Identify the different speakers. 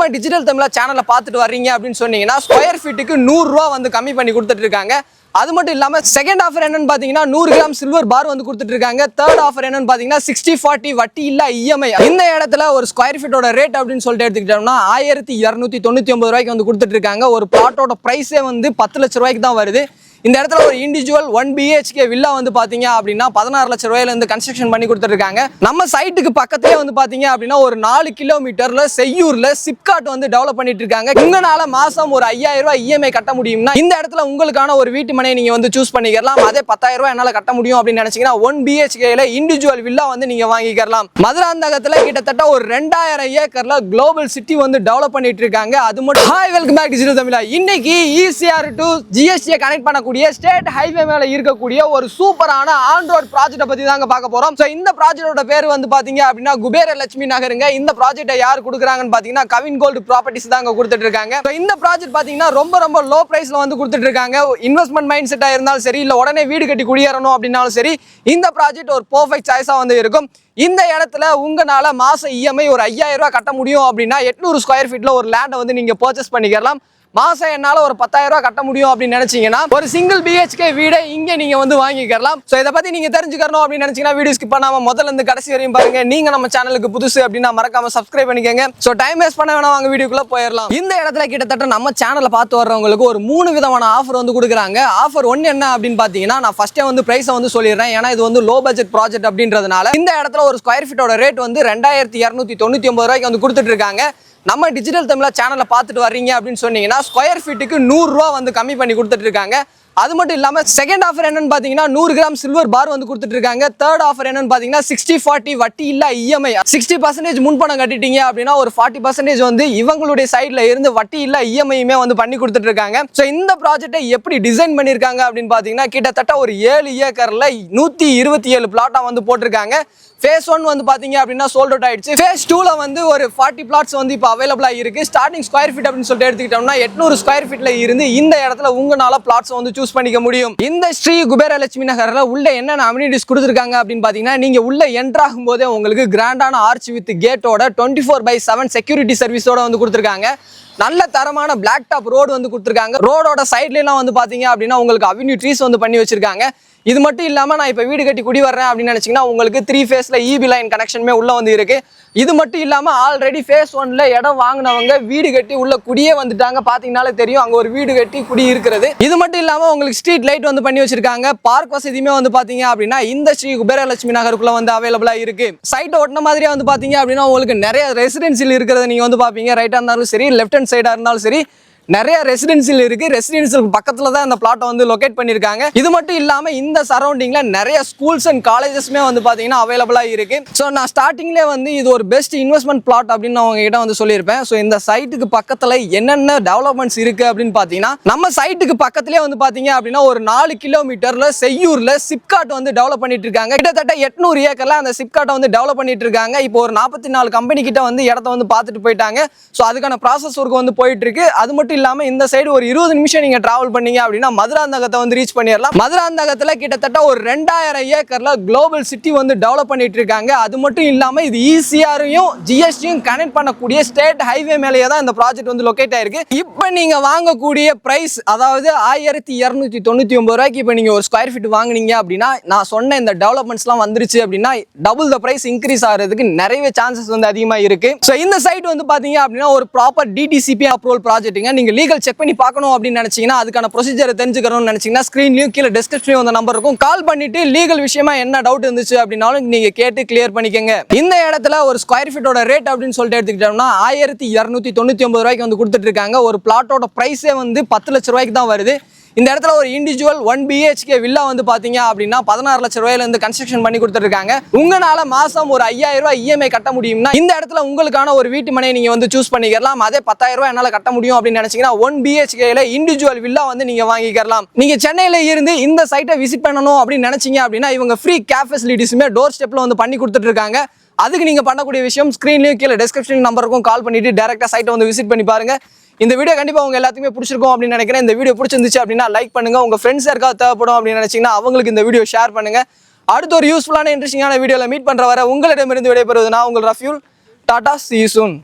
Speaker 1: நம்ம டிஜிட்டல் தமிழா சேனலை பார்த்துட்டு வர்றீங்க அப்படின்னு சொன்னீங்கன்னா ஸ்கொயர் ஃபீட்டுக்கு 100 ரூபா வந்து கம்மி பண்ணி கொடுத்துட்டு இருக்காங்க. அது மட்டும் இல்லாம செகண்ட் ஆஃபர் என்னன்னு பாத்தீங்கன்னா 100 கிராம் சில்வர் பார் வந்து கொடுத்துட்டு இருக்காங்க. தேர்ட் ஆஃபர் என்னன்னு பாத்தீங்கன்னா 60/40 வட்டி இல்ல இஎம்ஐ. இந்த இடத்துல ஒரு ஸ்கொயர் ஃபீட்டோட ரேட் அப்படின்னு சொல்லிட்டு எடுத்துக்கிட்டோம்னா 1299 ரூபாய்க்கு வந்து கொடுத்துட்டு இருக்காங்க. ஒரு பிளாட்டோட பிரைஸே வந்து 10 லட்சம் ரூபாய்க்கு தான் வருது. இந்த இடத்துல ஒரு இண்டிவிஜுவல் 1 BHK வில்லா வந்து பாத்தீங்க அப்படின்னா 16 லட்சம் ரூபாயில இருந்து கன்ஸ்ட்ரக்ஷன் பண்ணி கொடுத்துருக்காங்க. நம்ம சைட்டுக்கு பக்கத்திலே வந்து பாத்தீங்க அப்படின்னா ஒரு 4 கிலோமீட்டர்ல செய்யூர்ல சிப்காட் வந்து டெவலப் பண்ணிட்டு இருக்காங்க. உங்களால மாசம் ஒரு 5000 ரூபாய் இஎம்ஐ கட்ட முடியும்னா இந்த இடத்துல உங்களுக்கான ஒரு வீட்டு மனை நீங்க வந்து சூஸ் பண்ணிக்கலாம். அதே 10000 ரூபாய் என்னால கட்ட முடியும் அப்படின்னு நினைச்சீங்கன்னா 1 BHK இண்டிவிஜுவல் வில்லா வந்து நீங்க வாங்கிக்கலாம். மதுராந்தகத்துல கிட்டத்தட்ட ஒரு 2000 ஏக்கர்ல குளோபல் சிட்டி வந்து டெவலப் பண்ணிட்டு இருக்காங்க. அது மட்டும் ஹாய் வெல்கம் பேக் டிஜிட்டல் தமிழா. இன்னைக்கு ECR டு GST கனெக்ட் பண்ண ஸ்டேட் ஹைவே மேல இருக்கக்கூடிய ஒரு சூப்பரான ஆன் ரோட் ப்ராஜெக்ட் பத்தி தாங்க பார்க்க போறோம். சோ இந்த ப்ராஜெக்ட்டோட பேர் வந்து பாத்தீங்க அப்படின்னா குபேர லட்சுமி நகருங்க. இந்த ப்ராஜெக்ட்டை யார் கொடுக்குறாங்கன்னு பாத்தீங்கன்னா கவின் கோல்ட் ப்ராப்பர்ட்டிஸ் தாங்க கொடுத்துட்டு இருக்காங்க. சோ இந்த ப்ராஜெக்ட் பாத்தீங்கன்னா ரொம்ப லோ பிரைஸ்ல வந்து கொடுத்துட்டு இருக்காங்க. இன்வெஸ்ட்மெண்ட் மைண்ட் செட்டா இருந்தாலும் சரி இல்ல உடனே வீடு கட்டி குடியேறணும் அப்படின்னாலும் சரி இந்த ப்ராஜெக்ட் ஒரு பெர்ஃபெக்ட் சாய்ஸா வந்து இருக்கும். இந்த இடத்துல உங்களால மாச இஎம்ஐ ஒரு 5000 ரூபாய் கட்ட முடியும் அப்படின்னா 800 ஸ்கொயர் ஃபீட்ல ஒரு லேண்டை வந்து நீங்க பர்ச்சேஸ் பண்ணிக்கலாம். மாசம் என்னால ஒரு 10000 ரூபாய் கட்ட முடியும் அப்படின்னு நினைச்சீங்கன்னா ஒரு சிங்கிள் BHK வீடை இங்க நீங்க வந்து வாங்கிக்கலாம். சோ இதை பத்தி நீங்க தெரிஞ்சுக்கணும் அப்படின்னு நினைச்சீங்கன்னா வீடியோ ஸ்கிப் பண்ணாம முதல்ல இருந்து கடைசி வரையும் பாருங்க. நீங்க நம்ம சேனலுக்கு புதுசு அப்படின்னா மறக்காம சப்ஸ்கிரைப் பண்ணிக்கங்க. சோ டைம் வேஸ்ட் பண்ண வேணாம், வாங்க வீடியோக்குள்ள போயிடலாம். இந்த இடத்துல கிட்டத்தட்ட நம்ம சேனலை பார்த்து வர்றவங்களுக்கு ஒரு 3 விதமான ஆஃபர் வந்து கொடுக்குறாங்க. ஆஃபர் 1 என்ன அப்படின்னு பாத்தீங்கன்னா நான் ஃபர்ஸ்டே வந்து பிரைஸை வந்து சொல்லிடுறேன். ஏன்னா இது வந்து லோ பட்ஜெட் ப்ராஜெக்ட் அப்படின்றதுனால இந்த இடத்துல ஒரு ஸ்கொயர் ஃபீட்டோட ரேட் வந்து 2299 ரூபாய்க்கு வந்து கொடுத்துட்டு இருக்காங்க. நம்ம டிஜிட்டல் தமிழா சேனலை பார்த்துட்டு வர்றீங்க அப்படின்னு சொன்னீங்கன்னா ஸ்கொயர் ஃபீட்டுக்கு 100 ரூபா வந்து கம்மி பண்ணி கொடுத்துட்டு இருக்காங்க. அது மட்டும் இல்லாம செகண்ட் ஆஃபர் என்னன்னு பாத்தீங்கன்னா 100 கிராம் சில்வர் பார் வந்து கொடுத்துட்டு இருக்காங்க. தேர்ட் ஆஃபர் என்னன்னு பாத்தீங்கன்னா 60/40 வட்டி இல்ல இஎம்ஐ. 60% முன்பணம் கட்டிட்டீங்க அப்படின்னா ஒரு 40% வந்து இவங்களுடைய சைட்ல இருந்து வட்டி இல்ல இஎம்ஐயுமே வந்து பண்ணி கொடுத்துட்டு இருக்காங்க. சோ இந்த ப்ராஜெக்ட்டை எப்படி டிசைன் பண்ணிருக்காங்க அப்படின்னு பாத்தீங்கன்னா கிட்டத்தட்ட ஒரு 7 ஏக்கர்ல 127 பிளாட்டா வந்து போட்டிருக்காங்க. Phase 1 வந்து பாத்தீங்க அப்படின்னா சோல்ட் அவுட் ஆயிடுச்சு. Phase 2ல வந்து ஒரு 40 பிளாட்ஸ் வந்து இப்போ அவைலபிளா இருக்கு. ஸ்டார்டிங் ஸ்கொயர் ஃபீட் அப்படின்னு சொல்லிட்டு எடுத்துக்கிட்டோம்னா 800 ஸ்கொயர் ஃபீட்ல இருந்து இந்த இடத்துல உங்களால பிளாட்ஸ் வந்து சூஸ் பண்ணிக்க முடியும். இந்த ஸ்ரீ குபேர லட்சுமி நகர்ல உள்ள என்னென்ன அம்யூனிட்டிஸ் கொடுத்துருக்காங்க அப்படின்னு பாத்தீங்கன்னா நீங்க உள்ள என்டர் ஆகும் போதே உங்களுக்கு கிராண்டான ஆர்ச் வித் கேட்டோட 24/7 செக்யூரிட்டி சர்வீஸோட வந்து கொடுத்துருக்காங்க. நல்ல தரமான பிளாக் டாப் ரோடு வந்து கொடுத்துருக்காங்க. ரோடோட சைட்லாம் வந்து பாத்தீங்க அப்படின்னா உங்களுக்கு அவென்யூ ட்ரீஸ் வந்து பண்ணி வச்சிருக்காங்க. இது மட்டும் இல்லாம நான் இப்ப வீடு கட்டி குடி வர்றேன் அப்படின்னு நினைச்சீங்கன்னா உங்களுக்கு 3 ஃபேஸ்ல EB லைன் கனெக்ஷனுமே உள்ள வந்து இருக்கு. இது மட்டும் இல்லாம ஆல்ரெடி Phase 1ல இடம் வாங்கினவங்க வீடு கட்டி உள்ள குடியே வந்துட்டாங்க. பாத்தீங்கன்னாலே தெரியும் அங்க ஒரு வீடு கட்டி குடி இருக்கிறது. இது மட்டும் இல்லாம உங்களுக்கு ஸ்ட்ரீட் லைட் வந்து பண்ணி வச்சிருக்காங்க. பார்க் வசதியுமே வந்து பாத்தீங்க அப்படின்னா இந்த ஸ்ரீ குபேரலட்சுமி நகருக்குள்ள வந்து அவைலபிளா இருக்கு. சைட் ஒட்டின மாதிரியே வந்து பாத்தீங்க அப்படின்னா உங்களுக்கு நிறைய ரெசிடென்சியல் இருக்கிறத நீங்க வந்து பாப்பீங்க. ரைட்டா இருந்தாலும் சரி லெஃப்ட் ஹேண்ட் சைடா இருந்தாலும் சரி நிறைய ரெசிடென்சியல் இருக்கு. ரெசிடென்சியல் பக்கத்துல தான் இந்த பிளாட்டை வந்து லொகேட் பண்ணிருக்காங்க. இது மட்டும் இல்லாம இந்த சரௌண்டிங்ல நிறைய ஸ்கூல்ஸ் அண்ட் காலேஜஸ்மே வந்து பாத்தீங்கன்னா அவைலபிளா இருக்கு. சோ நான் ஸ்டார்டிங்லேயே வந்து இது ஒரு பெஸ்ட் இன்வெஸ்ட்மெண்ட் பிளாட் அப்படின்னு நான் உங்ககிட்ட வந்து சொல்லியிருப்பேன். சோ இந்த சைட்டுக்கு பக்கத்துல என்னென்ன டெவலப்மெண்ட்ஸ் இருக்கு அப்படின்னு பாத்தீங்கன்னா நம்ம சைட்டுக்கு பக்கத்திலே வந்து பாத்தீங்க அப்படின்னா ஒரு 4 கிலோமீட்டர்ல செய்யூர்ல சிப்காட் வந்து டெவலப் பண்ணிட்டு இருக்காங்க. கிட்டத்தட்ட 800 ஏக்கர்ல அந்த சிப்காட்டை வந்து டெவலப் பண்ணிட்டு இருக்காங்க. இப்போ ஒரு 44 கம்பெனி கிட்ட வந்து இடத்த வந்து பார்த்துட்டு போயிட்டாங்க. சோ அதுக்கான ப்ராசஸ் ஒர்க் வந்து போயிட்டு இருக்கு. அது மட்டும் இல்லாம இந்த சைடு ஒரு 20 நிமிஷம் நீங்க டிராவல் பண்ணீங்க அப்படின்னா மதுராந்தகத்தை வந்து ரீச் பண்ணிடலாம். மதுராந்தகத்துல கிட்டத்தட்ட ஒரு 2000 ஏக்கர்ல குளோபல் சிட்டி வந்து டெவலப் பண்ணிட்டு இருக்காங்க. அது மட்டும் இல்லாம இது ECRயும் GSTயும் கனெக்ட் பண்ணக்கூடிய ஸ்டேட் ஹைவே மேலேயே தான் இந்த ப்ராஜெக்ட் வந்து லொகேட் ஆயிருக்கு. இப்போ நீங்க வாங்கக்கூடிய பிரைஸ் அதாவது 1299 ரூபாய்க்கு இப்போ நீங்க ஒரு ஸ்கொயர் ஃபீட் வாங்குனீங்க அப்படின்னா நான் சொன்ன இந்த டெவலப்மெண்ட்ஸ்லாம் வந்துருச்சு அப்படின்னா டபுள் த பிரைஸ் இன்க்ரீஸ் ஆகிறதுக்கு நிறைய சான்சஸ் வந்து அதிகமா இருக்கு. ஸோ இந்த சைட் வந்து பாத்தீங்க அப்படின்னா ஒரு ப்ராப்பர் DTCP அப்ரூவல் ப்ராஜெக்ட்டுங்க. நீங்க லீகல் செக் பண்ணி பார்க்கணும் அப்படின்னு நினைச்சீங்கன்னா அதுக்கான ப்ரொசீஜரை தெரிஞ்சுக்கணும்னு நினைச்சீங்கன்னா ஸ்கிரீன்லயும் கீழே டிஸ்கிரிப்ஷன்லயும் அந்த நம்பர் இருக்கும். கால் பண்ணிட்டு லீகல் விஷயமா என்ன டவுட் இருந்துச்சு அப்படின்னாலும் நீங்க கேட்டு கிளியர் பண்ணிக்கங்க. இந்த இடத்துல ஒரு ஸ்கொயர் ஃபீட்டோட ரேட் அப்படின்னு சொல்லிட்டு எடுத்துக்கிட்டோம்னா 1299 ரூபாய்க்கு வந்து கொடுத்துட்டு இருக்காங்க. ஒரு பிளாட்டோட பிரைஸே வந்து 10 லட்சம் ரூபாய்க்கு தான் வருது. இந்த இடத்துல ஒரு இண்டிவிஜுவல் 1 BHK வில்லா வந்து பாத்தீங்க அப்படின்னா 16 லட்சம் ரூபாயில இருந்து கன்ஸ்ட்ரக்ஷன் பண்ணி கொடுத்துருக்காங்க. உங்களால மாசம் ஒரு 5000 ரூபாய் இஎம்ஐ கட்ட முடியும்னா இந்த இடத்துல உங்களுக்கான ஒரு வீட்டு மனை நீங்க வந்து சூஸ் பண்ணிக்கலாம். அதே 10000 ரூபாய் என்னால கட்ட முடியும் அப்படின்னு நினைச்சீங்கன்னா 1 BHK இண்டிவிஜுவல் வில்லா வந்து நீங்க வாங்கிக்கலாம். நீங்க சென்னையில இருந்து இந்த சைட்டை விசிட் பண்ணணும் அப்படின்னு நினைச்சீங்க அப்படின்னா இவங்க ஃப்ரீ கேப் ஃபெசிலிட்டிஸுமே டோர் ஸ்டெப்ல வந்து பண்ணி கொடுத்துட்டு இருக்காங்க. அதுக்கு நீங்க பண்ணக்கூடிய விஷயம் ஸ்கிரீன்லயும் கீழே டிஸ்கிரிப்ஷன் நம்பருக்கும் கால் பண்ணிட்டு டைரக்டா சைட்டை வந்து விசிட் பண்ணி பாருங்க. இந்த வீடியோ கண்டிப்பா உங்க எல்லாத்துக்குமே பிடிச்சிருக்கும் அப்படின்னு நினைக்கிறேன். இந்த வீடியோ பிடிச்சிருந்துச்சு அப்படின்னா லைக் பண்ணுங்க. உங்க ஃப்ரெண்ட்ஸ் யாருக்காவது தேவைப்படும் அப்படின்னு நினைச்சீங்கன்னா அவங்களுக்கு இந்த வீடியோ ஷேர் பண்ணுங்க. அடுத்த ஒரு யூஸ்ஃபுல்லான இன்ட்ரெஸ்டிங்கான வீடியோல மீட் பண்ற வரை உங்களிடமிருந்து விடைபெறுவது நான் உங்கள் Rafiul. Tata, see you soon.